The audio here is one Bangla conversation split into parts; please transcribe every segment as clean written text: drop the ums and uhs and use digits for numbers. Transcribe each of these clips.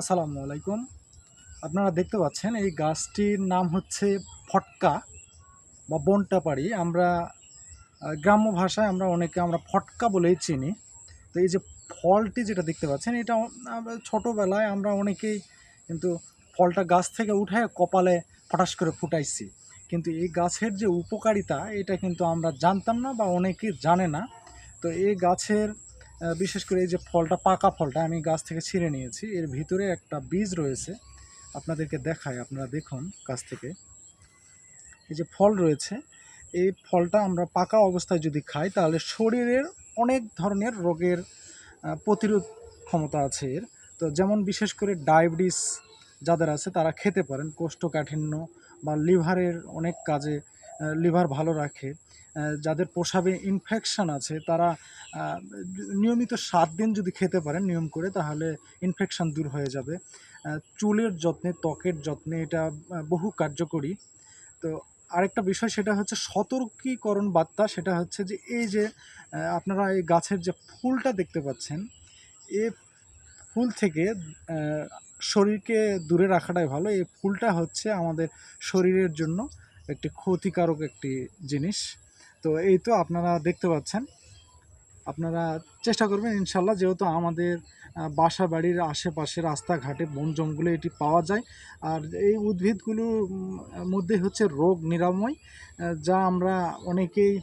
আসসালামু আলাইকুম। আপনারা দেখতে পাচ্ছেন এই গাছটির নাম হচ্ছে ফটকা বা বনটাপাড়ি। আমরা গ্রাম্য ভাষায় অনেকে ফটকা বলেই চিনি। তো এই যে ফলটি যেটা দেখতে পাচ্ছেন এটা আমরা ছোটোবেলায় আমরা অনেকেই কিন্তু ফলটা গাছ থেকে উঠায় কপালে ফটাস করে ফুটাইছি। কিন্তু এই গাছের যে উপকারিতা এটা কিন্তু আমরা জানতাম না বা অনেকেই জানে না। তো এই গাছের বিশেষ করে এই যে ফলটা, পাকা ফলটা আমি গাছ থেকে ছিঁড়ে নিয়েছি। এর ভিতরে একটা বীজ রয়েছে। আপনাদেরকে দেখাই, আপনারা দেখুন কাছ থেকে। এই যে ফল রয়েছে, এই ফলটা আমরা পাকা অবস্থায় যদি খাই তাহলে শরীরের অনেক ধরনের রোগের প্রতিরোধ ক্ষমতা আছে এর। তো যেমন বিশেষ করে ডায়াবেটিস যাদের আছে তারা খেতে পারেন। কোষ্ঠকাঠিন্য বা লিভারের অনেক কাজে লিভার ভালো রাখে। যাদের প্রস্রাবে ইনফেকশান আছে তারা নিয়মিত ৭ দিন যদি খেতে পারেন নিয়ম করে, তাহলে ইনফেকশান দূর হয়ে যাবে। চুলের যত্নে, ত্বকের যত্নে এটা বহু কার্যকরী। তো আরেকটা বিষয় সেটা হচ্ছে সতর্কীকরণ বার্তা, সেটা হচ্ছে যে এই যে আপনারা এই গাছের যে ফুলটা দেখতে পাচ্ছেন, এ ফুল থেকে শরীরকে দূরে রাখাটাই ভালো। এই ফুলটা হচ্ছে আমাদের শরীরের জন্য একটি ক্ষতিকারক একটি জিনিস। তো এই তো আপনারা দেখতে পাচ্ছেন। আপনারা চেষ্টা করবেন ইনশাল্লাহ, যেহেতু আমাদের বাসা বাড়ির আশেপাশে রাস্তাঘাটে বন জঙ্গলে এটি পাওয়া যায়। আর এই উদ্ভিদগুলোর মধ্যে হচ্ছে রোগ নিরাময়, যা আমরা অনেকেই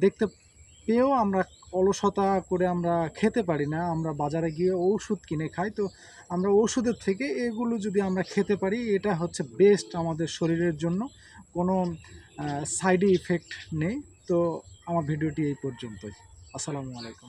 দেখতে পেয়েও আমরা অলসতা করে আমরা খেতে পারি না। আমরা বাজারে গিয়ে ঔষধ কিনে খাই। তো আমরা ওষুধের থেকে এগুলো যদি আমরা খেতে পারি, এটা হচ্ছে বেস্ট আমাদের শরীরের জন্য। কোনো সাইড ইফেক্ট নেই। তো আমার ভিডিওটি এই পর্যন্তই। আসসালামু আলাইকুম।